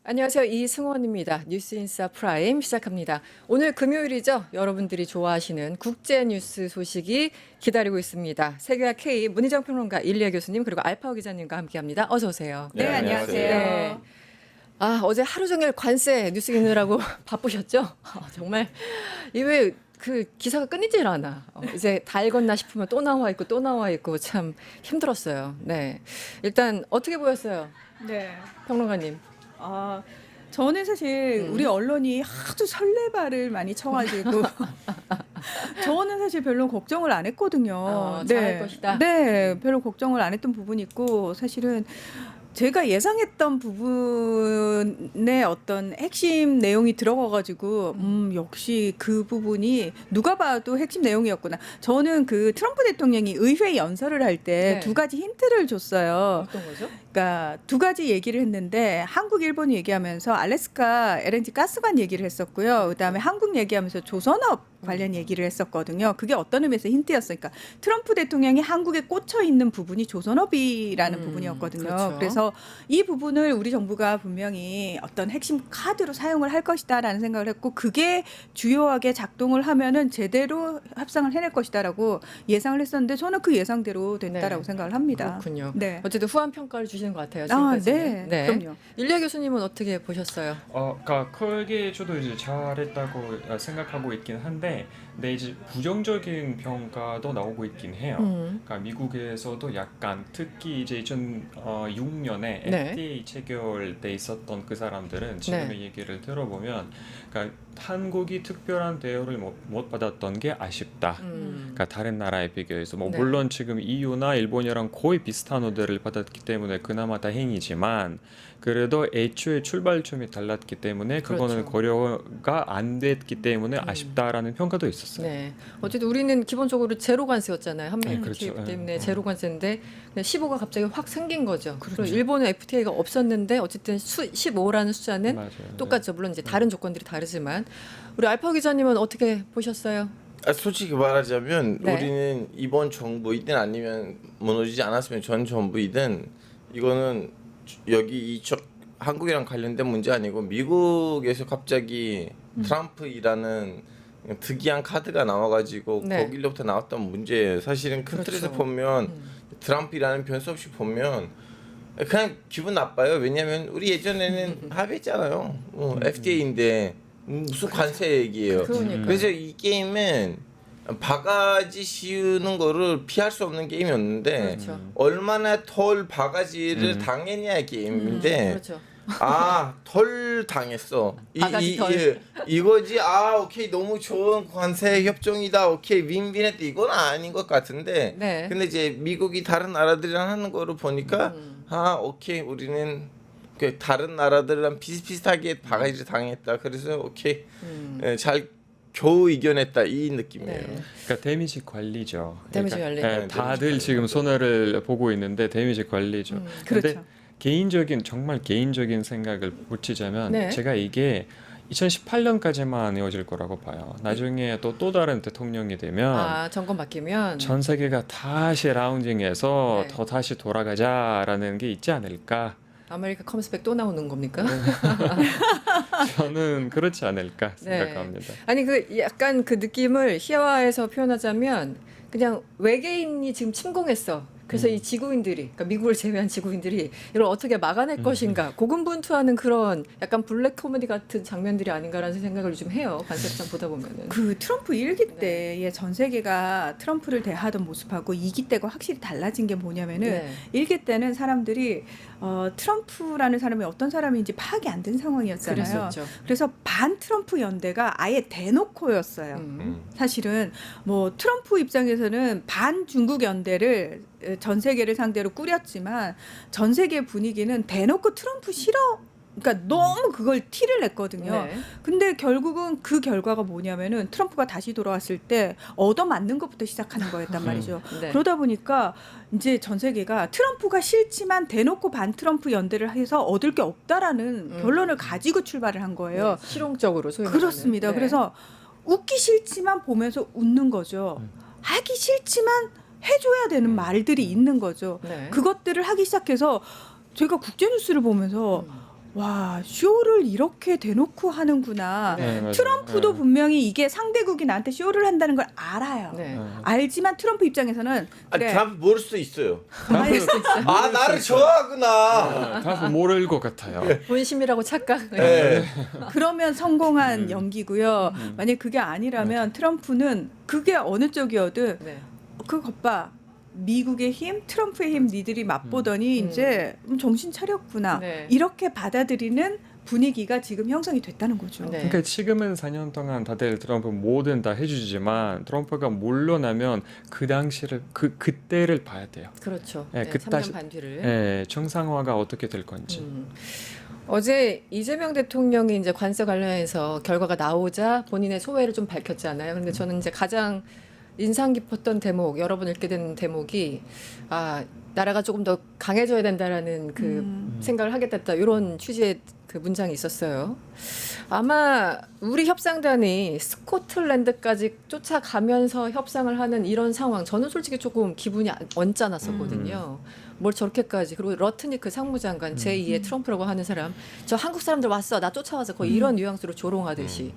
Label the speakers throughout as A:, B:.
A: 안녕하세요. 이승원입니다. 뉴스인사 프라임 시작합니다. 오늘 금요일이죠. 여러분들이 좋아하시는 국제 뉴스 소식이 기다리고 있습니다. 세계화 K 문희정 평론가 일리아 교수님 그리고 알파오 기자님과 함께합니다. 어서 오세요.
B: 네, 안녕하세요.
A: 네. 어제 하루 종일 관세 뉴스 읽느라고 바쁘셨죠? 정말 이왜 그 기사가 끊이질 않아. 이제 다 읽었나 싶으면 또 나와 있고 또 나와 있고 참 힘들었어요. 네. 일단 어떻게 보였어요,
B: 네.
A: 평론가님?
B: 저는 사실 우리 언론이 하도 설레발을 많이 쳐가지고 저는 사실 별로 걱정을 안 했거든요.
A: 잘할 것이다.
B: 네, 별로 걱정을 안 했던 부분이 있고 사실은 제가 예상했던 부분의 어떤 핵심 내용이 들어가가지고 역시 그 부분이 누가 봐도 핵심 내용이었구나. 저는 그 트럼프 대통령이 의회 연설을 할 때
A: 네.
B: 두 가지 힌트를 줬어요.
A: 어떤 거죠?
B: 그러니까 두 가지 얘기를 했는데 한국, 일본 얘기하면서 알래스카 LNG 가스관 얘기를 했었고요. 그다음에 한국 얘기하면서 조선업 관련 얘기를 했었거든요. 그게 어떤 의미에서 힌트였어요. 그러니까 트럼프 대통령이 한국에 꽂혀 있는 부분이 조선업이라는 부분이었거든요.
A: 그렇죠.
B: 그래서 이 부분을 우리 정부가 분명히 어떤 핵심 카드로 사용을 할 것이다라는 생각을 했고 그게 주요하게 작동을 하면은 제대로 협상을 해낼 것이다라고 예상을 했었는데 저는 그 예상대로 됐다라고
A: 네.
B: 생각을 합니다.
A: 그렇군요.
B: 네.
A: 어쨌든 후한 평가를 주시는 것 같아요.
B: 아,
A: 지금까지는.
B: 네. 그럼요.
A: 일리아 교수님은 어떻게 보셨어요?
C: 그러니까 크게 저도 이제 잘했다고 생각하고 있긴 한데, 근데 이제 부정적인 평가도 나오고 있긴 해요. 그러니까 미국에서도 약간 특히 이제 2006년에
A: 네.
C: FTA 체결돼 있었던 그 사람들은 지금의 얘기를 들어보면, 그러니까 한국이 특별한 대우를 못 받았던 게 아쉽다. 그러니까 다른 나라에 비교해서
A: 네.
C: 물론 지금 EU나 일본이랑 거의 비슷한 호대를 받았기 때문에 그나마 다행이지만 그래도 애초에 출발점이 달랐기 때문에 그거는
A: 그렇죠.
C: 고려가 안 됐기 때문에 아쉽다라는 평가도 있었어요.
A: 네. 어쨌든 우리는 기본적으로 제로 관세였잖아요. 한미
C: 네, 그렇죠.
A: FTA 때문에
C: 네.
A: 제로 관세인데 15가 갑자기 확 생긴 거죠. 그리고 일본은 FTA가 없었는데 어쨌든 15라는 숫자는
C: 맞아요.
A: 똑같죠. 물론 이제 다른 조건들이 다르지만 우리 알파 기자님은 어떻게 보셨어요?
D: 솔직히 말하자면
A: 네.
D: 우리는 이번 정부이든 아니면 무너지지 않았으면 전 정부이든 이거는 여기 이쪽 한국이랑 관련된 문제 아니고 미국에서 갑자기 트럼프이라는 특이한 카드가 나와가지고
A: 네.
D: 거기로부터 나왔던 문제예요. 사실은 큰 틀에서
A: 그렇죠.
D: 보면 트럼프라는 변수 없이 보면 그냥 기분 나빠요. 왜냐하면 우리 예전에는 합의했잖아요. FTA인데 무슨 관세 얘기예요.
A: 그러니까요.
D: 그래서 이 게임은 바가지 씌우는 거를 피할 수 없는 게임이었는데
A: 그렇죠.
D: 얼마나 덜 바가지를 당했냐의 게임인데
A: 그렇죠.
D: 덜 당했어.
A: 바가지 덜.
D: 이거지. 오케이 너무 좋은 관세 협정이다. 오케이 윈윈했다. 이건 아닌 것 같은데.
A: 네.
D: 근데 이제 미국이 다른 나라들이랑 하는 거를 보니까 오케이 우리는 그 다른 나라들이랑 비슷비슷하게 바가지를 당했다. 그래서 오케이 잘 겨우 이겨냈다 이 느낌이에요.
A: 네.
C: 그러니까 데미지 관리죠.
A: 데미지 관리.
C: 네, 다들
D: 데미지
C: 지금 손해를 보고 있는데 데미지 관리죠. 근데
B: 그렇죠.
C: 정말 개인적인 생각을 붙이자면
A: 네.
C: 제가 이게 2018년까지만 이어질 거라고 봐요. 나중에 또 다른 대통령이 되면
A: 정권 바뀌면
C: 전 세계가 다시 라운딩해서
A: 네.
C: 다시 돌아가자라는 게 있지 않을까?
A: 아메리카 컴스백 또 나오는 겁니까?
C: 저는 그렇지 않을까
A: 네.
C: 생각합니다.
A: 아니 그 약간 그 느낌을 희화화해서 표현하자면 그냥 외계인이 지금 침공했어. 그래서 이 지구인들이, 그러니까 미국을 제외한 지구인들이 이걸 어떻게 막아낼 것인가 고군분투하는 그런 약간 블랙 코미디 같은 장면들이 아닌가라는 생각을 요즘 해요. 관세청 보다 보면은.
B: 그 트럼프 1기
A: 네.
B: 때의 전 세계가 트럼프를 대하던 모습하고 2기 때가 확실히 달라진 게 뭐냐면은
A: 네.
B: 1기 때는 사람들이 트럼프라는 사람이 어떤 사람인지 파악이 안 된 상황이었잖아요.
A: 그랬었죠.
B: 그래서 반 트럼프 연대가 아예 대놓고였어요. 사실은 뭐 트럼프 입장에서는 반 중국 연대를 전 세계를 상대로 꾸렸지만 전 세계 분위기는 대놓고 트럼프 싫어. 그러니까 너무 그걸 티를 냈거든요.
A: 네.
B: 근데 결국은 그 결과가 뭐냐면은 트럼프가 다시 돌아왔을 때 얻어맞는 것부터 시작하는 거였단 말이죠.
A: 네.
B: 그러다 보니까 이제 전 세계가 트럼프가 싫지만 대놓고 반 트럼프 연대를 해서 얻을 게 없다라는 결론을 가지고 출발을 한 거예요.
A: 네. 실용적으로 소위
B: 그렇습니다.
A: 말하는. 네.
B: 그래서 웃기 싫지만 보면서 웃는 거죠. 하기 싫지만 해줘야 되는 말들이 있는 거죠.
A: 네.
B: 그것들을 하기 시작해서 제가 국제뉴스를 보면서 와, 쇼를 이렇게 대놓고 하는구나.
A: 네.
C: 맞아요.
B: 트럼프도
C: 네.
B: 분명히 이게 상대국이 나한테 쇼를 한다는 걸 알아요.
A: 네.
B: 알지만 트럼프 입장에서는
D: 아니
B: 그래.
D: 트럼프 모를 수도 있어요.
B: 아닐 수 있어요.
D: 아 나를 좋아하구나.
C: 다 모를 것 같아요.
A: 본심이라고 착각.
D: 네.
B: 그러면 성공한 연기고요. 만약 그게 아니라면 트럼프는 그게 어느 쪽이어든
A: 네.
B: 그것 봐. 미국의 힘, 트럼프의 힘 니들이 맛보더니 이제 정신 차렸구나.
A: 네.
B: 이렇게 받아들이는 분위기가 지금 형성이 됐다는 거죠.
A: 네.
C: 그러니까 지금은 4년 동안 다들 트럼프 뭐든 다 해주지만 트럼프가 물러나면 그 당시를 그때를 봐야 돼요.
A: 그렇죠.
C: 네,
A: 네,
C: 그
A: 3년
C: 다시-
A: 반 뒤를.
C: 네, 정상화가 어떻게 될 건지.
A: 어제 이재명 대통령이 이제 관세 관련해서 결과가 나오자 본인의 소회를 좀 밝혔잖아요. 근데 저는 이제 가장 인상 깊었던 대목, 여러 번 읽게 된 대목이 나라가 조금 더 강해져야 된다라는 그 생각을 하게 됐다. 이런 취지의 그 문장이 있었어요. 아마 우리 협상단이 스코틀랜드까지 쫓아가면서 협상을 하는 이런 상황, 저는 솔직히 조금 기분이 언짢았었거든요. 뭘 저렇게까지. 그리고 러트니크 상무장관 제2의 트럼프라고 하는 사람, 저 한국 사람들 왔어, 나 쫓아와서 거의 이런 뉘앙스로 조롱하듯이.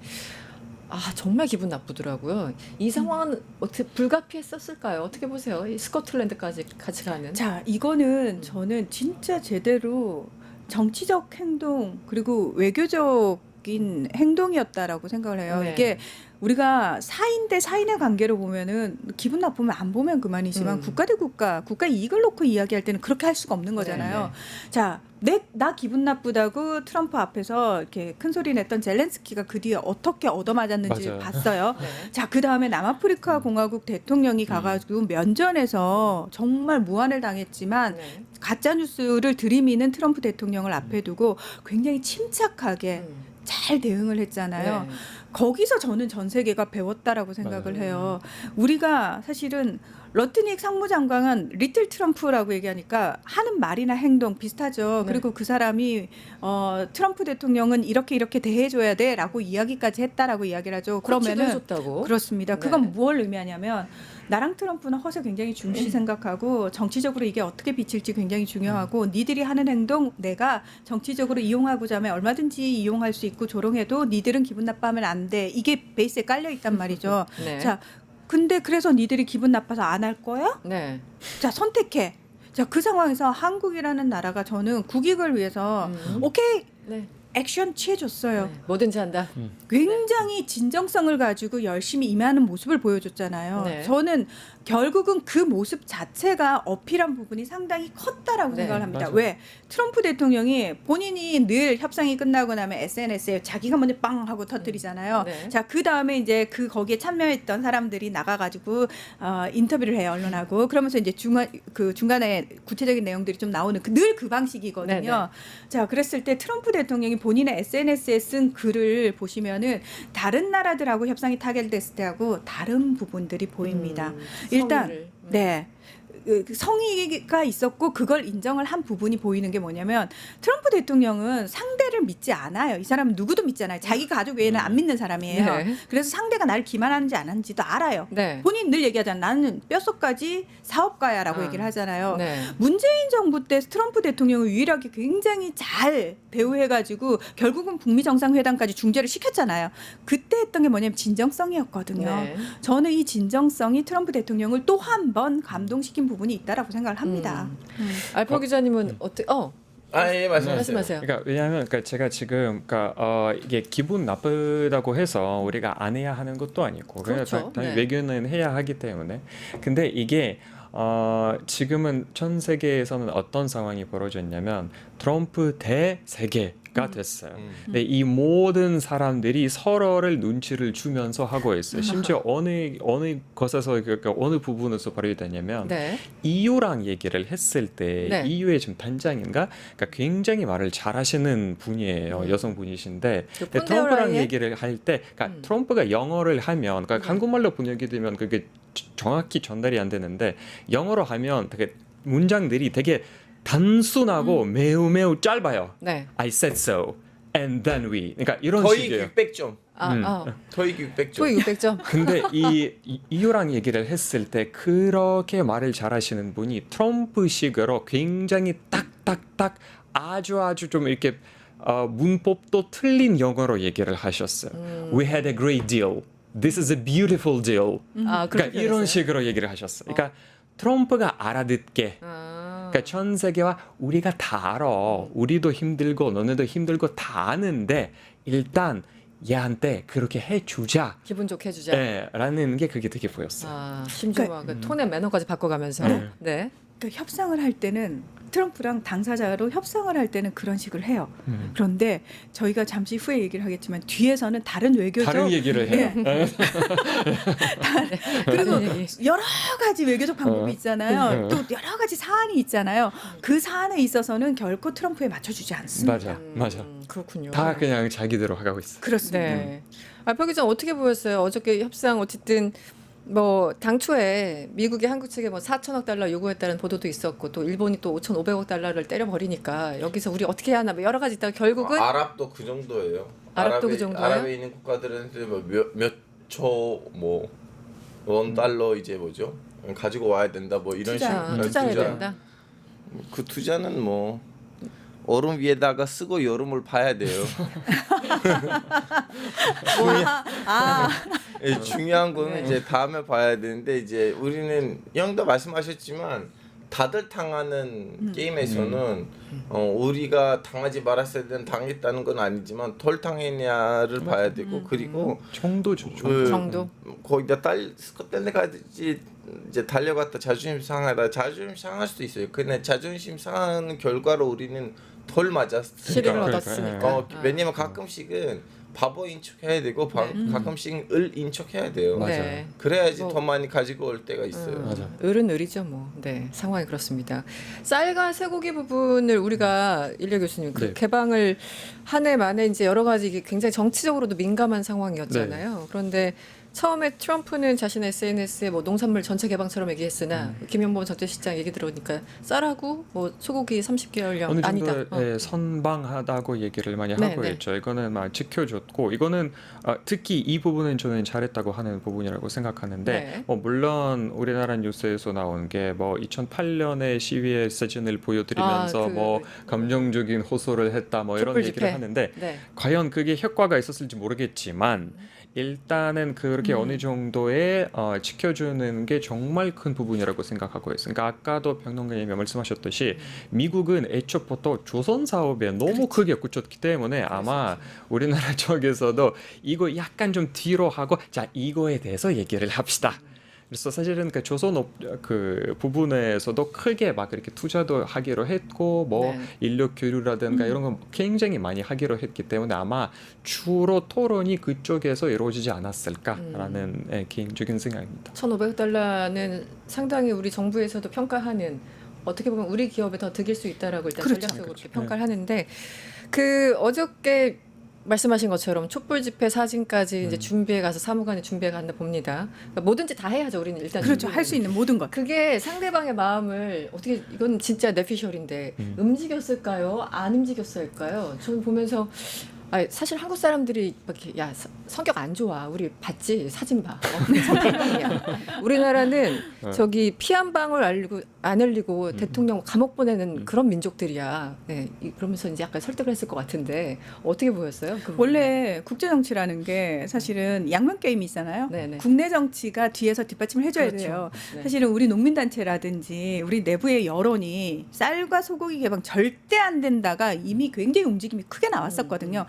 A: 정말 기분 나쁘더라고요. 이 상황은 어떻게 불가피했었을까요? 어떻게 보세요? 이 스코틀랜드까지 같이 가는.
B: 자, 이거는 저는 진짜 제대로 정치적 행동 그리고 외교적인 행동이었다라고 생각을 해요.
A: 네.
B: 이게 우리가 사인 대 사인의 관계로 보면은 기분 나쁘면 안 보면 그만이지만 국가 대 국가, 국가 이익을 놓고 이야기할 때는 그렇게 할 수가 없는 거잖아요. 자, 나 기분 나쁘다고 트럼프 앞에서 이렇게 큰 소리 냈던 젤렌스키가 그 뒤에 어떻게 얻어맞았는지
C: 맞아요.
B: 봤어요.
A: 네.
B: 자, 그 다음에 남아프리카 공화국 대통령이 가가지고 면전에서 정말 무안을 당했지만
A: 네.
B: 가짜 뉴스를 들이미는 트럼프 대통령을 앞에 두고 굉장히 침착하게 잘 대응을 했잖아요.
A: 네.
B: 거기서 저는 전 세계가 배웠다라고 생각을
C: 맞아요.
B: 해요. 우리가 사실은 러트닉 상무장관은 리틀 트럼프라고 얘기하니까 하는 말이나 행동 비슷하죠.
A: 네.
B: 그리고 그 사람이 트럼프 대통령은 이렇게 대해줘야 돼라고 이야기까지 했다라고 이야기를 하죠.
A: 코치도
B: 그러면은
A: 해줬다고.
B: 그렇습니다.
A: 네.
B: 그건 무엇을 의미하냐면 나랑 트럼프는 허세 굉장히 중시 생각하고 정치적으로 이게 어떻게 비칠지 굉장히 중요하고 니들이 하는 행동 내가 정치적으로 이용하고자 하면 얼마든지 이용할 수 있고 조롱해도 니들은 기분 나빠하면 안 돼. 이게 베이스에 깔려 있단 말이죠.
A: 네.
B: 자, 근데 그래서 니들이 기분 나빠서 안 할 거야?
A: 네.
B: 자, 선택해. 자, 그 상황에서 한국이라는 나라가 저는 국익을 위해서 오케이
A: 네.
B: 액션 취해줬어요.
A: 네. 뭐든지 한다.
B: 굉장히 진정성을 가지고 열심히 임하는 모습을 보여줬잖아요.
A: 네.
B: 저는 결국은 그 모습 자체가 어필한 부분이 상당히 컸다라고
A: 네,
B: 생각을 합니다.
C: 맞아요.
B: 왜? 트럼프 대통령이 본인이 늘 협상이 끝나고 나면 SNS에 자기가 먼저 빵 하고 터뜨리잖아요.
A: 네.
B: 자, 그 다음에 이제 거기에 참여했던 사람들이 나가가지고 인터뷰를 해요, 언론하고. 그러면서 이제 중간에 구체적인 내용들이 좀 나오는 늘 그 방식이거든요.
A: 네, 네.
B: 자, 그랬을 때 트럼프 대통령이 본인의 SNS에 쓴 글을 보시면은 다른 나라들하고 협상이 타결됐을 때하고 다른 부분들이 보입니다. 일단
A: 성의를.
B: 네. 성의가 있었고 그걸 인정을 한 부분이 보이는 게 뭐냐면 트럼프 대통령은 상대를 믿지 않아요. 이 사람은 누구도 믿지 않아요. 자기 가족 외에는 안 믿는 사람이에요.
A: 네.
B: 그래서 상대가 나를 기만하는지 안 하는지도 알아요.
A: 네.
B: 본인 늘 얘기하잖아. 나는 뼛속까지 사업가야라고
A: 아.
B: 얘기를 하잖아요.
A: 네.
B: 문재인 정부 때 트럼프 대통령을 유일하게 굉장히 잘 대우해가지고 결국은 북미 정상회담까지 중재를 시켰잖아요. 그때 했던 게 뭐냐면 진정성이었거든요.
A: 네.
B: 저는 이 진정성이 트럼프 대통령을 또 한 번 감동시킨 부분이 있다라고 생각을 합니다.
A: 알파 기자님은 어떻게?
D: 예 말씀하세요.
A: 말씀하세요.
C: 그러니까 왜냐하면 제가 지금 이게 기분 나쁘다고 해서 우리가 안 해야 하는 것도 아니고
A: 그렇죠.
C: 당연히
A: 네.
C: 외교는 해야 하기 때문에 근데 이게 지금은 전 세계에서는 어떤 상황이 벌어졌냐면 트럼프 대 세계가 됐어요. 근데 이 모든 사람들이 서로를 눈치를 주면서 하고 있어요. 심지어 어느 것에서 그러니까 어느 부분에서 벌어졌냐면
A: 네.
C: EU랑 얘기를 했을 때
A: 네.
C: EU의 지금 단장인가 그러니까 굉장히 말을 잘하시는 분이에요. 여성분이신데
A: 그
C: 트럼프랑
A: 폰데어라이엔?
C: 얘기를 할 때 그러니까 트럼프가 영어를 하면 그러니까 한국말로 번역이 되면 그게 정확히 전달이 안 되는데 영어로 하면 되게 문장들이 되게 단순하고 매우 짧아요.
A: 네.
C: I said so and then we 그러니까 이런
D: 토익
C: 식이에요.
D: 600점. 토익 600점.
A: 토익 600점.
C: 근데 이유랑 얘기를 했을 때 그렇게 말을 잘하시는 분이 트럼프식으로 굉장히 딱딱딱 아주 좀 이렇게 문법도 틀린 영어로 얘기를 하셨어요. We had a great deal. This is a beautiful deal.
A: 아,
C: 그러니까
A: 그렇게
C: 이런
A: 표현했어요?
C: 식으로 얘기를 하셨어요. 그러니까 트럼프가 알아듣게.
A: 아.
C: 그러니까 전 세계와 우리가 다 알아. 우리도 힘들고 너네도 힘들고 다 아는데 일단 얘한테 그렇게 해주자.
A: 기분 좋게 해주자.
C: 네, 라는 게 그게 되게 보였어요.
A: 아, 심지어 막 그 톤의 매너까지 바꿔가면서.
C: 네.
A: 네.
B: 그러니까 협상을 할 때는 트럼프랑 당사자로 협상을 할 때는 그런 식으로 해요. 그런데 저희가 잠시 후에 얘기를 하겠지만 뒤에서는 다른 외교적
C: 다른 얘기를 해요.
B: 네. 그리고
A: 다른 얘기.
B: 여러 가지 외교적 방법이 있잖아요. 또 여러 가지 사안이 있잖아요. 그 사안에 있어서는 결코 트럼프에 맞춰주지 않습니다.
C: 맞아.
A: 그렇군요.
C: 다 그냥 자기대로 하고 있어.
B: 그렇습니다.
A: 네. 아, 표 기자 어떻게 보였어요? 어저께 협상 어쨌든 뭐 당초에 미국이 한국 측에 뭐 4천억 달러 요구했다는 보도도 있었고 또 일본이 또 5,500억 달러를 때려버리니까 여기서 우리 어떻게 해야 하나 뭐 여러 가지 있다가 결국은
D: 아랍도 그 정도예요.
A: 아랍도 그 정도예요?
D: 아랍에 있는 국가들은 몇초 원 달러 이제 뭐죠? 가지고 와야 된다 뭐 이런 식으로
A: 투자해야 된다.
D: 그 투자는 뭐 얼음 위에다가 쓰고 여름을 봐야 돼요. 예, 중요한 거는
A: 네.
D: 이제 다음에 봐야 되는데 이제 우리는 형도 말씀하셨지만 다들 당하는 게임에서는 우리가 당하지 말았어야 되는 당했다는 건 아니지만 덜 당했냐를 봐야 되고 그리고
C: 정도죠.
D: 그
A: 정도.
D: 거기다 스코틀랜드까지 이제 달려갔다 자존심 상하다 자존심 상할 수도 있어요. 근데 자존심 상하는 결과로 우리는 덜 맞았으니까.
A: 실의를
C: 그러니까,
A: 얻었으니까.
D: 왜냐면 가끔씩은 바보인 척해야 되고 가끔씩 을인 척해야 돼요.
C: 맞아요.
A: 네.
D: 그래야지
A: 뭐,
D: 더 많이 가지고 올 때가 있어요.
C: 맞아.
A: 을은 을이죠 뭐. 네, 상황이 그렇습니다. 쌀과 쇠고기 부분을 우리가 일려 교수님 그
C: 네.
A: 개방을 한 해 만에 이제 여러 가지 이게 굉장히 정치적으로도 민감한 상황이었잖아요. 그런데 처음에 트럼프는 자신의 SNS에 뭐 농산물 전체 개방처럼 얘기했으나 김영범 전체시장 얘기 들어오니까 쌀하고 뭐 소고기 30개월령
C: 어느
A: 아니다.
C: 정도 선방하다고 얘기를 많이
A: 네,
C: 하고
A: 네.
C: 있죠. 이거는 막 지켜줬고 이거는 특히 이 부분은 저는 잘했다고 하는 부분이라고 생각하는데
A: 네.
C: 물론 우리나라 뉴스에서 나온 게 뭐 2008년에 시위의 사진을 보여드리면서
A: 아, 그-
C: 뭐 감정적인 호소를 했다 뭐 이런
A: 촛불
C: 얘기를
A: 집회.
C: 하는데
A: 네.
C: 과연 그게 효과가 있었을지 모르겠지만 일단은 그렇게 어느 정도의 지켜주는 게 정말 큰 부분이라고 생각하고 있어요. 그러니까 아까도 평론가님이 말씀하셨듯이 미국은 애초부터 조선 사업에 너무 크게 꽂혔기 때문에 아마 우리나라 쪽에서도 이거 약간 좀 뒤로 하고 자 이거에 대해서 얘기를 합시다. 그래서 사실은 그 조선업 그 부분에서도 크게 막 이렇게 투자도 하기로 했고 뭐
A: 네.
C: 인력 교류라든가 이런 거 굉장히 많이 하기로 했기 때문에 아마 주로 토론이 그쪽에서 이루어지지 않았을까라는 개인적인 생각입니다.
A: 1,500달러는 상당히 우리 정부에서도 평가하는 어떻게 보면 우리 기업에 더 득일 수 있다라고 일단
B: 그렇죠.
A: 전략적으로
C: 그렇죠.
A: 이렇게 평가를 하는데 그 어저께 말씀하신 것처럼 촛불 집회 사진까지 이제 준비해 가서 사무관이 준비해 갔나 봅니다. 그러니까 뭐든지 다 해야죠. 우리는 일단
B: 그렇죠. 할 수 있는 모든 것.
A: 그게 상대방의 마음을 어떻게 이건 진짜 내피셜인데 움직였을까요? 안 움직였을까요? 저는 보면서 사실 한국 사람들이 막 이렇게 야 성격 안 좋아 우리 봤지 사진 봐 성격이야. 우리나라는 저기 피 한 방울 안 흘리고 대통령 감옥 보내는 그런 민족들이야. 네, 그러면서 이제 약간 설득을 했을 것 같은데 어떻게 보였어요? 그 부분은?
B: 원래 국제 정치라는 게 사실은 양면 게임이 있잖아요.
A: 네네.
B: 국내 정치가 뒤에서 뒷받침을 해줘야
A: 그렇죠.
B: 돼요.
A: 네.
B: 사실은 우리 농민단체라든지 우리 내부의 여론이 쌀과 소고기 개방 절대 안 된다가 이미 굉장히 움직임이 크게 나왔었거든요.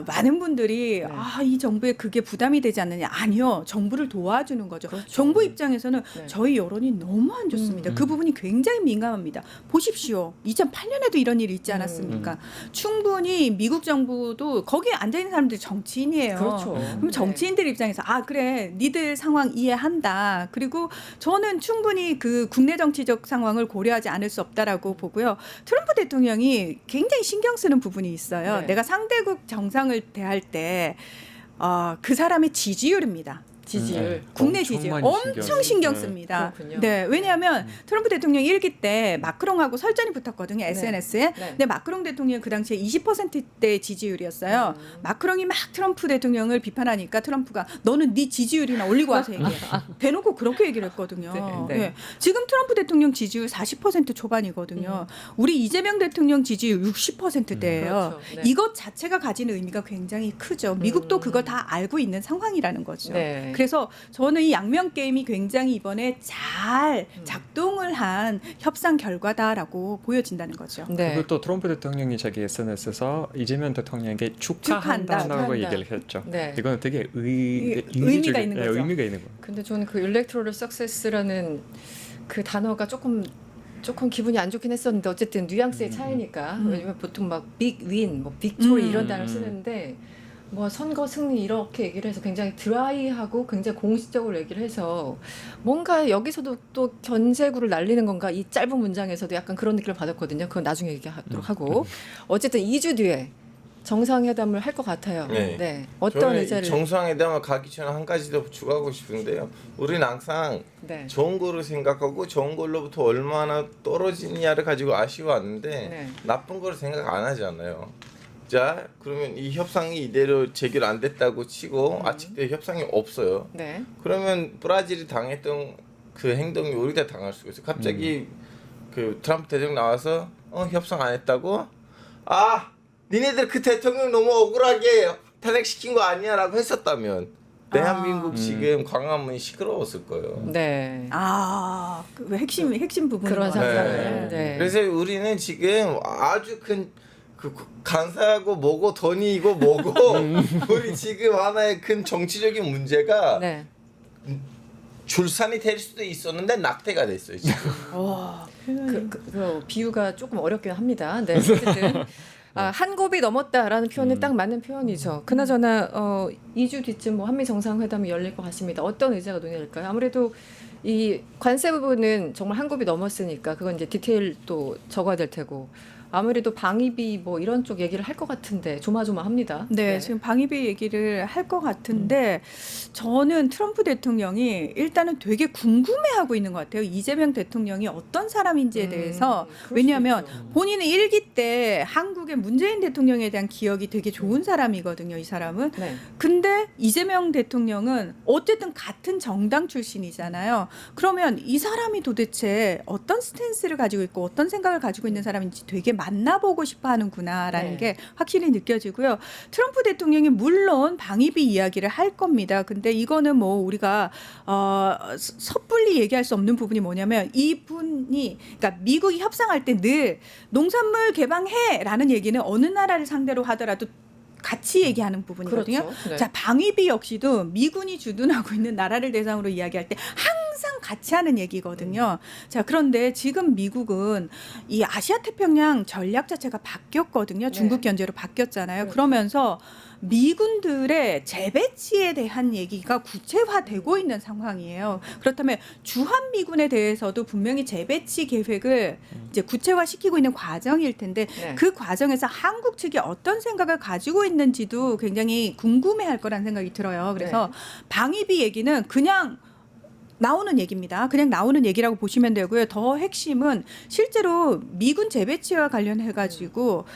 B: 많은 분들이
A: 네.
B: 이 정부에 그게 부담이 되지 않느냐. 아니요. 정부를 도와주는 거죠.
A: 그렇죠.
B: 정부 입장에서는
A: 네.
B: 저희 여론이 너무 안 좋습니다. 그 부분이 굉장히 민감합니다. 보십시오. 2008년에도 이런 일이 있지 않았습니까? 충분히 미국 정부도 거기에 앉아있는 사람들이 정치인이에요.
A: 그렇죠.
B: 그럼 정치인들 입장에서 그래 니들 상황 이해한다. 그리고 저는 충분히 그 국내 정치적 상황을 고려하지 않을 수 없다라고 보고요. 트럼프 대통령이 굉장히 신경 쓰는 부분이 있어요.
A: 네.
B: 내가 상대국 정상을 대할 때 그 사람의 지지율입니다.
A: 지지율.
B: 국내
C: 엄청
B: 지지율
C: 많이
B: 엄청 신경
C: 네.
B: 씁니다.
A: 그렇군요.
B: 네, 왜냐하면 트럼프 대통령 1기 때 마크롱하고 설전이 붙었거든요, SNS에.
A: 네.
B: 근데 마크롱 대통령 그 당시에 20%대 지지율이었어요. 마크롱이 막 트럼프 대통령을 비판하니까 트럼프가 너는 네 지지율이나 올리고 와서 얘기해. 대놓고 그렇게 얘기를 했거든요.
A: 네, 네.
B: 예. 지금 트럼프 대통령 지지율 40% 초반이거든요. 우리 이재명 대통령 지지율 60%대예요.
A: 그렇죠. 네.
B: 이것 자체가 가지는 의미가 굉장히 크죠. 미국도 그걸 다 알고 있는 상황이라는 거죠.
A: 네.
B: 그래서 저는 이 양면 게임이 굉장히 이번에 잘 작동을 한 협상 결과다라고 보여진다는 거죠.
A: 네.
C: 그리고 또 트럼프 대통령이 자기 SNS에서 이재명 대통령에게 축하한다고
A: 축하한다.
C: 얘기를 했죠.
A: 네.
C: 이거는 되게
B: 의미가 있는 거죠.
C: 의미가 있는 거예요.
A: 근데 저는 그 일렉트로럴 석세스라는 그 단어가 조금 기분이 안 좋긴 했었는데 어쨌든 뉘앙스의 차이니까 왜냐면 보통 막 빅 윈, 뭐 빅토리 이런 단어를 쓰는데 뭐 선거 승리 이렇게 얘기를 해서 굉장히 드라이하고 굉장히 공식적으로 얘기를 해서 뭔가 여기서도 또 견제구를 날리는 건가 이 짧은 문장에서도 약간 그런 느낌을 받았거든요. 그건 나중에 얘기하도록 하고 어쨌든 2주 뒤에 정상회담을 할 것 같아요.
D: 네.
A: 어떤
D: 저는
A: 의자를
D: 정상회담을 가기 전에 한 가지 더 추가하고 싶은데요. 우리는 항상
A: 네.
D: 좋은 거를 생각하고 좋은 걸로부터 얼마나 떨어지냐를 가지고 아쉬워하는데
A: 네.
D: 나쁜 거를 생각 안 하잖아요. 자, 그러면 이 협상이 이대로 재결 안 됐다고 치고 아직도 협상이 없어요.
A: 네.
D: 그러면 브라질이 당했던 그 행동이 우리가 당할 수가 있어요. 갑자기 그 트럼프 대통령 나와서 협상 안 했다고? 아, 니네들 그 대통령 너무 억울하게 탄핵시킨 거 아니야라고 했었다면 대한민국 지금 광화문이 시끄러웠을 거예요.
A: 네.
B: 그 핵심 부분
A: 그런 상상을. 네.
D: 그래서 우리는 지금 아주 큰 그 간사하고 뭐고 돈이고 뭐고 우리 지금 하나의 큰 정치적인 문제가
A: 네.
D: 줄산이 될 수도 있었는데 낙태가 됐어요 지금.
A: 그 비유가 조금 어렵긴 합니다. 네. 어쨌든 한 곱이 넘었다라는 표현은 딱 맞는 표현이죠. 그나저나 2주 뒤쯤 뭐 한미 정상회담이 열릴 것 같습니다. 어떤 의제가 논의될까요? 아무래도 이 관세 부분은 정말 한 곱이 넘었으니까 그건 이제 디테일도 적어야 될 테고 아무래도 방위비 뭐 이런 쪽 얘기를 할 것 같은데 조마조마합니다.
B: 네, 지금 방위비 얘기를 할 것 같은데 저는 트럼프 대통령이 일단은 되게 궁금해하고 있는 것 같아요. 이재명 대통령이 어떤 사람인지에 대해서. 왜냐하면 본인은 1기 때 한국의 문재인 대통령에 대한 기억이 되게 좋은 사람이거든요. 이 사람은.
A: 네.
B: 근데 이재명 대통령은 어쨌든 같은 정당 출신이잖아요. 그러면 이 사람이 도대체 어떤 스탠스를 가지고 있고 어떤 생각을 가지고 있는 사람인지 되게 만나보고 싶어 하는구나라는
A: 네.
B: 게 확실히 느껴지고요. 트럼프 대통령이 물론 방위비 이야기를 할 겁니다. 근데 이거는 뭐 우리가 섣불리 얘기할 수 없는 부분이 뭐냐면 이분이 그러니까 미국이 협상할 때 늘 농산물 개방해라는 얘기는 어느 나라를 상대로 하더라도 같이 얘기하는 부분이거든요.
A: 그렇죠. 네.
B: 자, 방위비 역시도 미군이 주둔하고 있는 나라를 대상으로 이야기할 때 항상 같이 하는 얘기거든요. 자, 그런데 지금 미국은 이 아시아 태평양 전략 자체가 바뀌었거든요. 중국 견제로 바뀌었잖아요.
A: 그렇죠.
B: 그러면서 미군들의 재배치에 대한 얘기가 구체화되고 있는 상황이에요. 그렇다면 주한미군에 대해서도 분명히 재배치 계획을 이제 구체화시키고 있는 과정일 텐데
A: 네.
B: 그 과정에서 한국 측이 어떤 생각을 가지고 있는지도 굉장히 궁금해할 거라는 생각이 들어요. 그래서 방위비 얘기는 그냥 나오는 얘기입니다. 그냥 나오는 얘기라고 보시면 되고요. 더 핵심은 실제로 미군 재배치와 관련해 가지고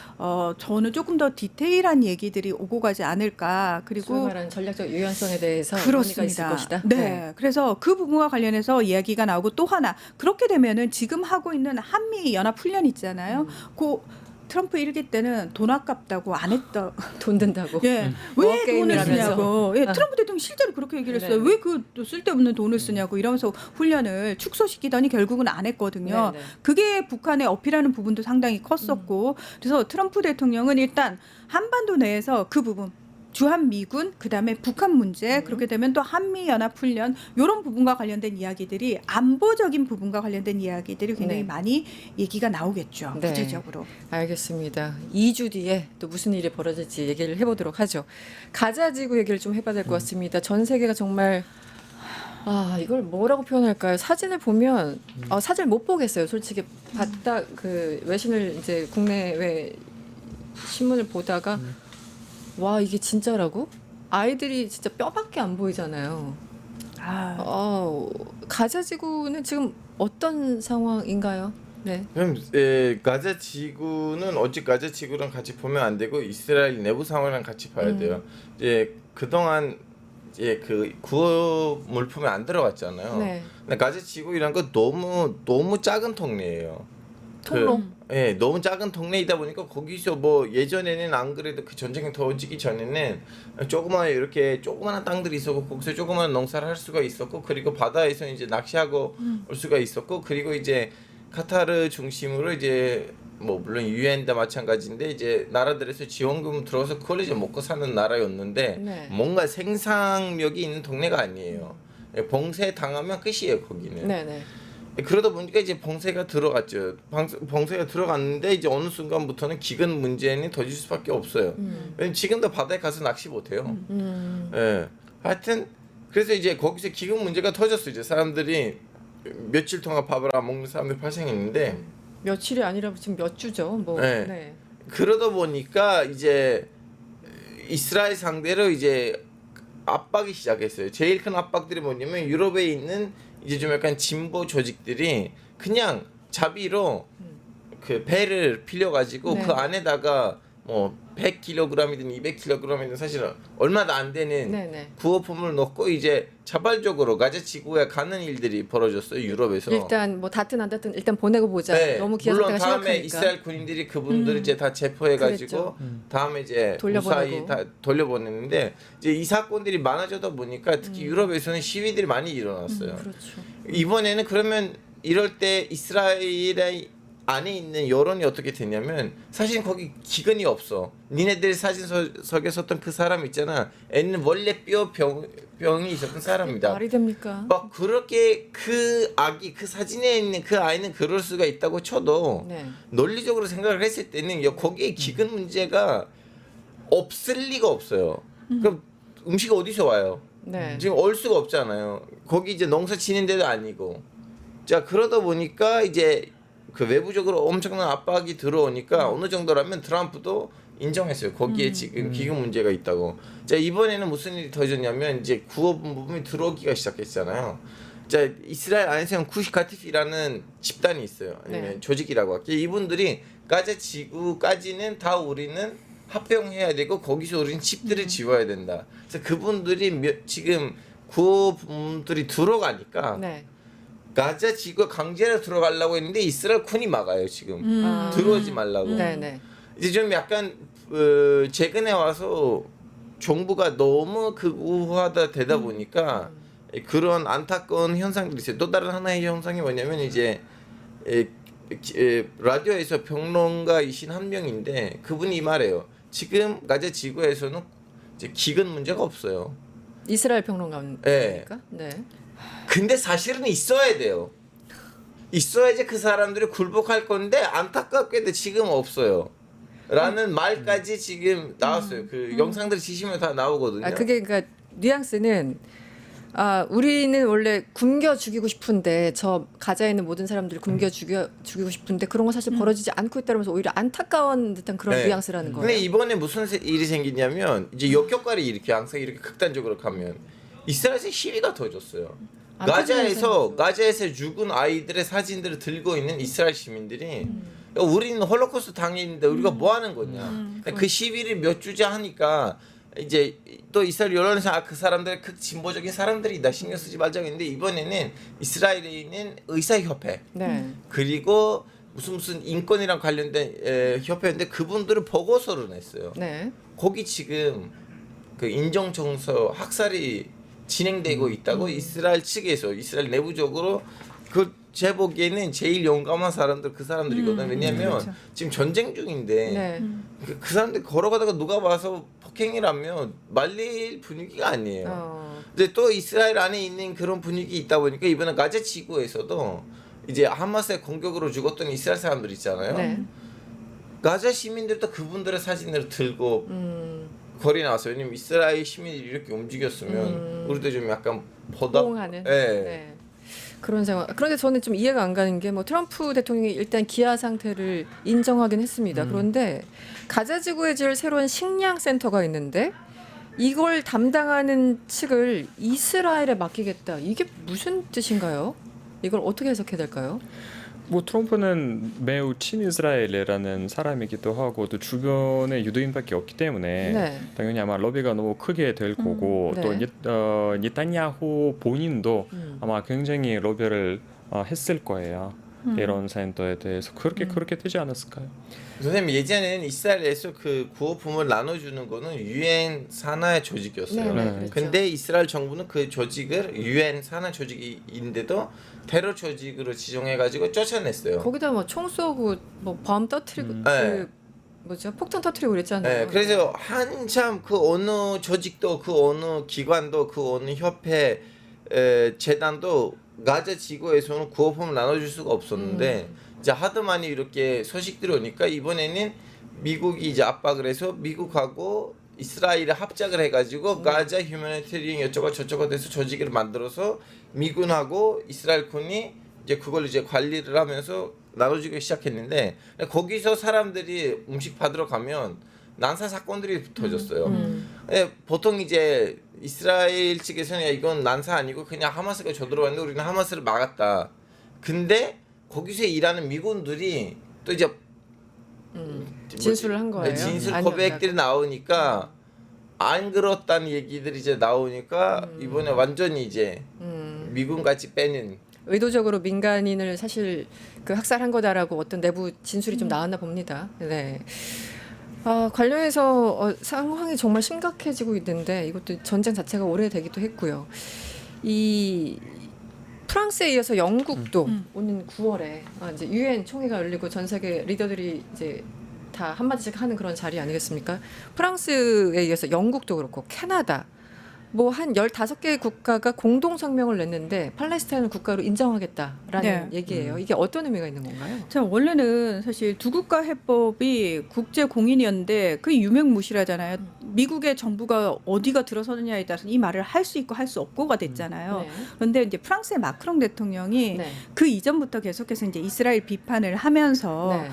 B: 저는 조금 더 디테일한 얘기들이 오고 가지 않을까.
A: 소위
B: 그리고
A: 말하는 전략적 유연성에 대해서 논의가 있을 것이다.
B: 네. 그래서 그 부분과 관련해서 이야기가 나오고 또 하나 그렇게 되면은 지금 하고 있는 한미 연합 훈련 있잖아요. 그 트럼프 1기 때는 돈 아깝다고 안 했다.
A: 돈 든다고.
B: 예. 왜 돈을
A: 게임이라면서.
B: 쓰냐고. 예, 트럼프 대통령이 실제로 그렇게 얘기를 했어요.
A: 네.
B: 왜 그 쓸데없는 돈을 쓰냐고 이러면서 훈련을 축소시키더니 결국은 안 했거든요.
A: 네, 네.
B: 그게 북한에 어필하는 부분도 상당히 컸었고 그래서 트럼프 대통령은 일단 한반도 내에서 그 부분 주한미군 그다음에 북한 문제 그렇게 되면 또 한미연합훈련 이런 부분과 관련된 이야기들이 안보적인 부분과 관련된 이야기들이 굉장히
A: 네.
B: 많이 얘기가 나오겠죠.
A: 네.
B: 구체적으로.
A: 알겠습니다. 2주 뒤에 또 무슨 일이 벌어질지 얘기를 해보도록 하죠. 가자 지구 얘기를 좀 해봐야 될 것 같습니다. 전 세계가 정말 이걸 뭐라고 표현할까요? 사진을 보면 사진을 못 보겠어요. 솔직히 봤다 그 외신을 이제 국내외 신문을 보다가 와 이게 진짜라고? 아이들이 진짜 뼈밖에 안 보이잖아요. 가자 지구는 지금 어떤 상황인가요? 네.
D: 그럼 가자 지구는 오직 가자 지구랑 같이 보면 안 되고 이스라엘 내부 상황이랑 같이 봐야 돼요. 이제 그동안 이제 그 구호 물품에 안 들어갔잖아요.
A: 네.
D: 근데 가자 지구이란 건 너무 작은 통로예요.
A: 통로.
D: 예, 너무 작은 동네이다 보니까 거기서 뭐 예전에는 안 그래도 그 전쟁이 터지기 전에는 조그마한 땅들이 있었고 거기서 조그마한 농사를 할 수가 있었고 그리고 바다에서 이제 낚시하고 올 수가 있었고 그리고 이제 카타르 중심으로 이제 뭐 물론 유엔도 마찬가지인데 이제 나라들에서 지원금 들어서 그걸 이제 먹고 사는 나라였는데
A: 네.
D: 뭔가 생산력이 있는 동네가 아니에요. 봉쇄 당하면 끝이에요 거기는.
A: 네네.
D: 그러다 보니까 이제 봉쇄가 들어갔죠. 봉쇄가 들어갔는데 이제 어느 순간부터는 기근 문제는 터질 수밖에 없어요. 왜냐면 지금도 바다에 가서 낚시 못해요. 예. 하여튼 그래서 이제 거기서 기근 문제가 터졌어요. 이제 사람들이 며칠 동안 밥을 안 먹는 사람들이 발생했는데
A: 며칠이 아니라 지금 몇 주죠. 뭐.
D: 네.
A: 네.
D: 그러다 보니까 이제 이스라엘 상대로 이제 압박이 시작했어요. 제일 큰 압박들이 뭐냐면 유럽에 있는 이제 좀 약간 진보 조직들이 그냥 자비로 그 배를 빌려가지고
A: 네.
D: 그 안에다가 뭐 100kg이든 200kg이든 사실 얼마도 안 되는
A: 네네.
D: 구호품을 넣고 이제 자발적으로 가자 지구에 가는 일들이 벌어졌어요 유럽에서.
A: 일단 뭐 닿든 안 닿든 일단 보내고 보자.
D: 네,
A: 너무 기아
D: 물론
A: 상태가
D: 다음에
A: 심각하니까.
D: 이스라엘 군인들이 그분들을 이제 다 체포해가지고
A: 그랬죠.
D: 다음에 이제
A: 돌려보내고.
D: 무사히 다 돌려보냈는데 이제 이 사건들이 많아져다 보니까 특히 유럽에서는 시위들이 많이 일어났어요.
A: 그렇죠.
D: 이번에는 그러면 이럴 때 이스라엘의 안에 있는 여론이 어떻게 되냐면 사실 거기 기근이 없어. 니네들 사진 속에 섰던 그 사람 있잖아. 애는 원래 병이 있었던 사람이다.
A: 말이 됩니까?
D: 막 그렇게 그 아기 그 사진에 있는 그 아이는 그럴 수가 있다고 쳐도
A: 네.
D: 논리적으로 생각을 했을 때는 거기에 기근 문제가 없을 리가 없어요. 그럼 음식 어디서 와요?
A: 네.
D: 지금 올 수가 없잖아요. 거기 이제 농사 지는 데도 아니고. 자 그러다 보니까 이제 그 외부적으로 엄청난 압박이 들어오니까 어느 정도라면 트럼프도 인정했어요. 거기에 지금 기근 문제가 있다고. 자 이번에는 무슨 일이 터졌냐면 이제 구호분 부분이 들어오기가 시작했잖아요. 자 이스라엘 안에서는 쿠시카티피라는 집단이 있어요. 아니면
A: 네.
D: 조직이라고 할게요. 이분들이 가자 지구까지는 다 우리는 합병해야 되고 거기서 우리는 칩들을 지워야 된다. 그래서 그분들이 지금 구호분들이 들어가니까
A: 네.
D: 가자 지구 강제로 들어가려고 했는데 이스라엘 군이 막아요 지금.
A: 아.
D: 들어오지 말라고.
A: 네네.
D: 이제 좀 약간 최근에 와서 정부가 너무 극우화다 되다 보니까 그런 안타까운 현상들이 있어요. 또 다른 하나의 현상이 뭐냐면 이제 라디오에서 평론가이신 한 명인데 그분이 이 말해요. 지금 가자 지구에서는 이제 기근 문제가 없어요.
A: 이스라엘 평론가입니까?
D: 네.
A: 네.
D: 근데 사실은 있어야 돼요. 있어야지 그 사람들이 굴복할 건데 안타깝게도 지금 없어요. 라는 말까지 지금 나왔어요. 그 영상들 지시면 다 나오거든요.
A: 그게 그러니까 뉘앙스는 우리는 원래 굶겨 죽이고 싶은데 저 가자에 있는 모든 사람들을 굶겨 죽이고 싶은데 그런 거 사실 벌어지지 않고 있다면서 오히려 안타까운 듯한 그런
D: 네.
A: 뉘앙스라는 거예요.
D: 근데 이번에 무슨 일이 생기냐면 이제 역효과를 이렇게 항상 이렇게 극단적으로 가면 이스라엘에서 시위가 터졌어요.
A: 안 터지는
D: 가자에서 죽은 아이들의 사진들을 들고 있는 이스라엘 시민들이 우리는 홀로코스트 당했는데 우리가 뭐 하는 거냐. 그 시위를 몇 주째 하니까 이제 또 이스라엘 여론에서 그 사람들 그 진보적인 사람들이다 신경 쓰지 말자고 했는데 이번에는 이스라엘에 있는 의사협회
A: 네.
D: 그리고 무슨 인권이랑 관련된 협회인데 그분들은 보고서를 냈어요.
A: 네.
D: 거기 지금 그 인정정서 학살이 진행되고 있다고 이스라엘 측에서 이스라엘 내부적으로 제 보기에는 제일 용감한 사람들 그 사람들이거든. 왜냐하면
B: 그렇죠.
D: 지금 전쟁 중인데
A: 네.
D: 그 사람들 걸어가다가 누가 와서 폭행이라면 말릴 분위기가 아니에요. 근데 또 이스라엘 안에 있는 그런 분위기 있다 보니까 이번에 가자 지구에서도 이제 하마스의 공격으로 죽었던 이스라엘 사람들 있잖아요.
A: 네.
D: 가자 시민들도 그분들의 사진을 들고 거리 나왔어요. 왜냐면 이스라엘 시민이 이렇게 움직였으면 우리도 좀 약간
A: 호응하는. 네. 그런 상황. 그런데 저는 좀 이해가 안 가는 게 뭐 트럼프 대통령이 일단 기아 상태를 인정하긴 했습니다. 그런데 가자 지구에 지을 새로운 식량 센터가 있는데 이걸 담당하는 측을 이스라엘에 맡기겠다. 이게 무슨 뜻인가요? 이걸 어떻게 해석해야 될까요?
C: 뭐 트럼프는 매우 친이스라엘이라는 사람이기도 하고 또 주변에 유대인밖에 없기 때문에
A: 네.
C: 당연히 아마 러비가 너무 크게 될 거고
A: 네.
C: 또 네타냐후 본인도
A: 음.
C: 아마 굉장히 러비를 했을 거예요. 이런 사연도에 대해서 그렇게 되지 않았을까요?
D: 선생님 예전에는 이스라엘에서 그 구호품을 나눠주는 거는 유엔 산하의 조직이었어요.
A: 네,
C: 네.
A: 그렇죠.
D: 근데 이스라엘 정부는 그 조직을 유엔 산하 조직인데도 테러 조직으로 지정해가지고 쫓아냈어요.
A: 거기다 뭐 총 쏘고 뭐 범 터트리고
D: 네.
A: 그 뭐죠? 폭탄 터트리고 그랬잖아요.
D: 네, 그래서 한참 그 어느 조직도 그 어느 기관도 그 어느 협회 재단도 가자 지구에서는 구호품을 나눠줄 수가 없었는데 이제 하도 많이 이렇게 소식들이 오니까 이번에는 미국이 이제 압박을 해서 미국하고 이스라엘이 합작을 해가지고 가자 휴머니테리언 어쩌고 저쩌고 돼서 조직을 만들어서 미군하고 이스라엘군이 이제 그걸 이제 관리를 하면서 나눠주기 시작했는데 거기서 사람들이 음식 받으러 가면 난사 사건들이 터졌어요. 예, 보통 이제 이스라엘 측에서는 야, 이건 난사 아니고 그냥 하마스가 저들어왔는데 우리는 하마스를 막았다. 근데 거기서 일하는 미군들이 또 이제
A: 진술을 한 거예요.
D: 진술
A: 아니었다고.
D: 고백들이 나오니까 안 그렇다는 얘기들이 이제 나오니까 이번에 완전히 이제 미군 같이 빼는.
A: 의도적으로 민간인을 사실 그 학살한 거다라고 어떤 내부 진술이 좀 나왔나 봅니다. 네. 관련해서 상황이 정말 심각해지고 있는데 이것도 전쟁 자체가 오래되기도 했고요. 이 프랑스에 이어서 영국도 오는 9월에 이제 유엔 총회가 열리고 전 세계 리더들이 이제 다 한마디씩 하는 그런 자리 아니겠습니까? 프랑스에 이어서 영국도 그렇고 캐나다 뭐 한 15개의 국가가 공동 성명을 냈는데 팔레스타인을 국가로 인정하겠다라는
B: 네.
A: 얘기예요. 이게 어떤 의미가 있는 건가요?
B: 자, 원래는 사실 두 국가 해법이 국제 공인이었는데 그게 유명무실하잖아요. 미국의 정부가 어디가 들어서느냐에 따라서 이 말을 할 수 있고 할 수 없고가 됐잖아요.
A: 네.
B: 그런데 이제 프랑스의 마크롱 대통령이
A: 네.
B: 그 이전부터 계속해서 이제 이스라엘 비판을 하면서
A: 네.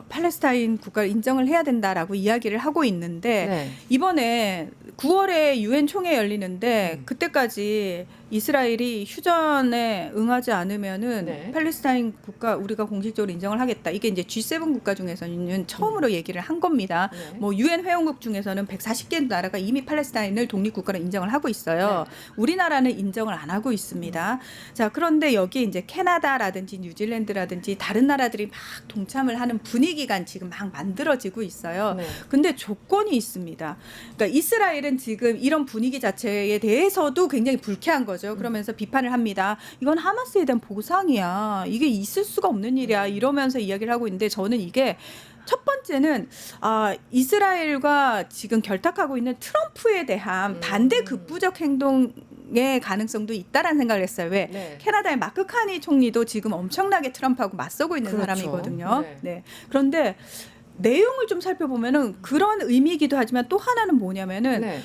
B: 팔레스타인 국가를 인정을 해야 된다라고 이야기를 하고 있는데
A: 네.
B: 이번에 9월에 유엔 총회 열리는데 그때까지 이스라엘이 휴전에 응하지 않으면은
A: 네.
B: 팔레스타인 국가 우리가 공식적으로 인정을 하겠다. 이게 이제 G7 국가 중에서는 처음으로 얘기를 한 겁니다.
A: 네.
B: 뭐 유엔 회원국 중에서는 140개 나라가 이미 팔레스타인을 독립국가로 인정을 하고 있어요. 우리나라는 인정을 안 하고 있습니다. 자, 그런데 여기 이제 캐나다라든지 뉴질랜드라든지 다른 나라들이 막 동참을 하는 분위기가 지금 막 만들어지고 있어요.
A: 네.
B: 근데 조건이 있습니다. 그러니까 이스라엘은 지금 이런 분위기 자체에 대해서도 굉장히 불쾌한 거죠. 그러면서 비판을 합니다. 이건 하마스에 대한 보상이야. 이게 있을 수가 없는 일이야. 이러면서 이야기를 하고 있는데 저는 이게 첫 번째는 이스라엘과 지금 결탁하고 있는 트럼프에 대한 반대 극부적 행동의 가능성도 있다라는 생각을 했어요. 왜?
A: 네.
B: 캐나다의 마크 카니 총리도 지금 엄청나게 트럼프하고 맞서고 있는
A: 그렇죠.
B: 사람이거든요.
A: 네.
B: 네. 그런데 내용을 좀 살펴보면은 그런 의미이기도 하지만 또 하나는 뭐냐면은
A: 네.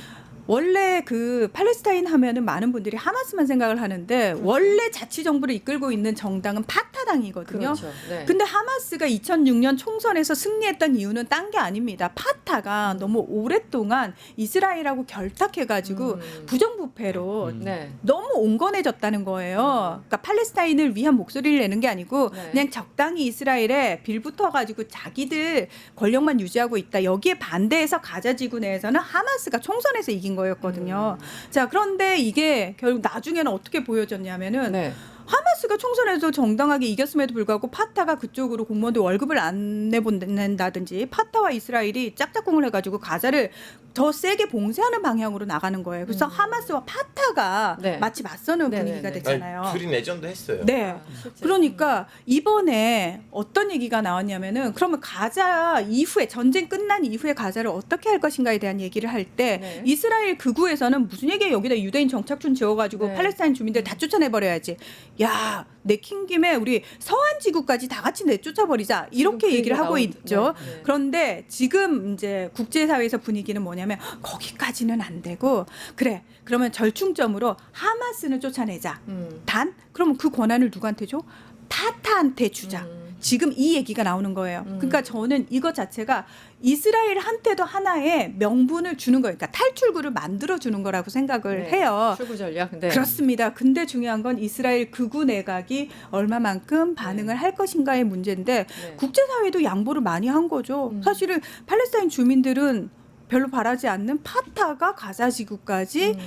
B: 원래 그 팔레스타인 하면은 많은 분들이 하마스만 생각을 하는데 원래 자치 정부를 이끌고 있는 정당은 파타당이거든요.
A: 그렇죠. 네.
B: 근데 하마스가 2006년 총선에서 승리했던 이유는 딴 게 아닙니다. 파타가 너무 오랫동안 이스라엘하고 결탁해가지고 부정부패로
A: 네.
B: 너무 온건해졌다는 거예요. 그러니까 팔레스타인을 위한 목소리를 내는 게 아니고
A: 네.
B: 그냥 적당히 이스라엘에 빌붙어가지고 자기들 권력만 유지하고 있다. 여기에 반대해서 가자 지구 내에서는 하마스가 총선에서 이긴 거였거든요. 자, 그런데 이게 결국 나중에는 어떻게 보여졌냐면은
A: 네.
B: 하마스가 총선에서 정당하게 이겼음에도 불구하고 파타가 그쪽으로 공무원들 월급을 안 내보낸다든지 파타와 이스라엘이 짝짝꿍을 해가지고 가자를 더 세게 봉쇄하는 방향으로 나가는 거예요. 그래서 하마스와 파타가
A: 네.
B: 마치 맞서는
A: 네,
B: 분위기가
A: 네, 네.
B: 됐잖아요.
D: 둘이 내전도 했어요.
B: 네.
A: 실제로.
B: 그러니까 이번에 어떤 얘기가 나왔냐면은 그러면 가자 이후에 전쟁 끝난 이후에 가자를 어떻게 할 것인가에 대한 얘기를 할 때
A: 네.
B: 이스라엘 극우에서는 무슨 얘기에 여기다 유대인 정착촌 지어가지고
A: 네.
B: 팔레스타인 주민들 다 쫓아내버려야지. 야, 내킨 김에 우리 서한 지구까지 다 같이 내쫓아버리자. 이렇게
A: 지금
B: 얘기를
A: 그
B: 하고
A: 얘기가
B: 있죠.
A: 네.
B: 그런데 지금 이제 국제사회에서 분위기는 뭐냐면 거기까지는 안 되고 그래. 그러면 절충점으로 하마스는 쫓아내자. 단 그러면 그 권한을 누구한테 줘? 파타한테 주자. 지금 이 얘기가 나오는 거예요. 그러니까 저는 이것 자체가 이스라엘한테도 하나의 명분을 주는 거예요. 그러니까 탈출구를 만들어 주는 거라고 생각을
A: 네.
B: 해요.
A: 출구 전략. 네.
B: 그렇습니다. 근데 중요한 건 이스라엘 극우 내각이 얼마만큼 반응을 할 것인가의 문제인데
A: 네.
B: 국제사회도 양보를 많이 한 거죠. 사실은 팔레스타인 주민들은 별로 바라지 않는 파타가 가자 지구까지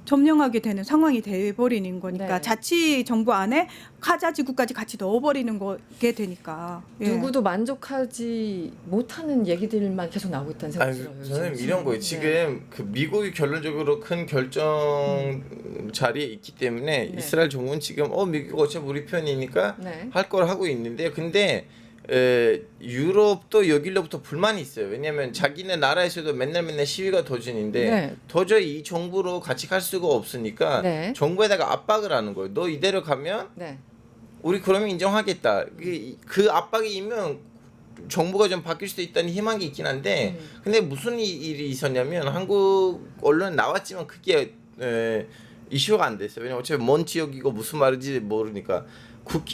B: 점령하게 되는 상황이 돼버리는 거니까
A: 네.
B: 자치 정부 안에 가자 지구까지 같이 넣어버리는 거게 되니까. 예.
A: 누구도 만족하지 못하는 얘기들만 계속 나오고 있다는 생각이 들어요.
D: 저는
A: 요즘.
D: 이런 거예요.
A: 네.
D: 지금 그 미국이 결론적으로 큰 결정 자리에 있기 때문에
A: 네.
D: 이스라엘 정부는 지금 미국 어차피 우리 편이니까
A: 네.
D: 할 걸 하고 있는데 근데 유럽도 여기로부터 불만이 있어요. 왜냐하면 자기네 나라에서도 맨날 시위가 터지는데
A: 네.
D: 도저히 이 정부로 같이 갈 수가 없으니까
A: 네.
D: 정부에다가 압박을 하는 거예요. 너 이대로 가면
A: 네.
D: 우리 그러면 인정하겠다. 그 압박이 있면 정부가 좀 바뀔 수도 있다는 희망이 있긴 한데 근데 무슨 일이 있었냐면 한국 언론 나왔지만 그게 이슈가 안 됐어요. 왜냐면 어차피 먼 지역이고 무슨 말인지 모르니까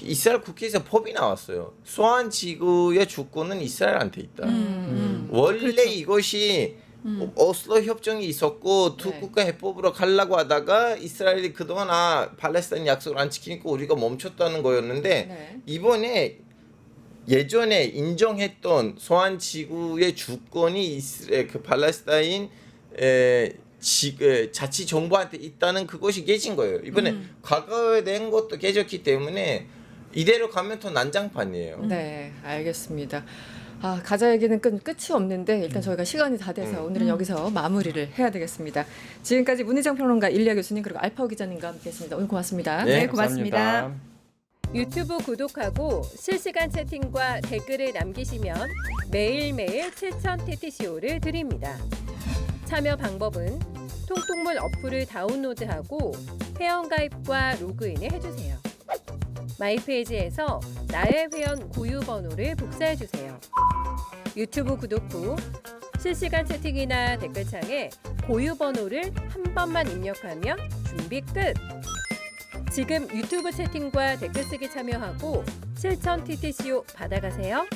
D: 이스라엘 국회에서 법이 나왔어요. 소환 지구의 주권은 이스라엘한테 있다. 원래
B: 그렇죠.
D: 이것이 오슬로 협정이 있었고 두
A: 네.
D: 국가 해법으로 가려고 하다가 이스라엘이 그동안 팔레스타인 약속을 안 지키니까 우리가 멈췄다는 거였는데
A: 네.
D: 이번에 예전에 인정했던 소환 지구의 주권이 그 팔레스타인 자치 정부한테 있다는 그것이 깨진 거예요. 이번에 과거에 된 것도 깨졌기 때문에 이대로 가면 더 난장판이에요.
A: 네, 알겠습니다. 가자 얘기는 끝이 없는데 일단 저희가 시간이 다 돼서 오늘은 여기서 마무리를 해야 되겠습니다. 지금까지 문희정 평론가, 일리아 교수님 그리고 알파오 기자님과 함께했습니다. 오늘 고맙습니다.
D: 네,
B: 고맙습니다.
C: 감사합니다.
E: 유튜브 구독하고 실시간 채팅과 댓글을 남기시면 매일매일 7천 TTCO를 드립니다. 참여 방법은 통통물 어플을 다운로드하고 회원가입과 로그인을 해주세요. 마이페이지에서 나의 회원 고유 번호를 복사해주세요. 유튜브 구독 후 실시간 채팅이나 댓글창에 고유 번호를 한 번만 입력하면 준비 끝! 지금 유튜브 채팅과 댓글 쓰기 참여하고 실천 TTCO 받아가세요.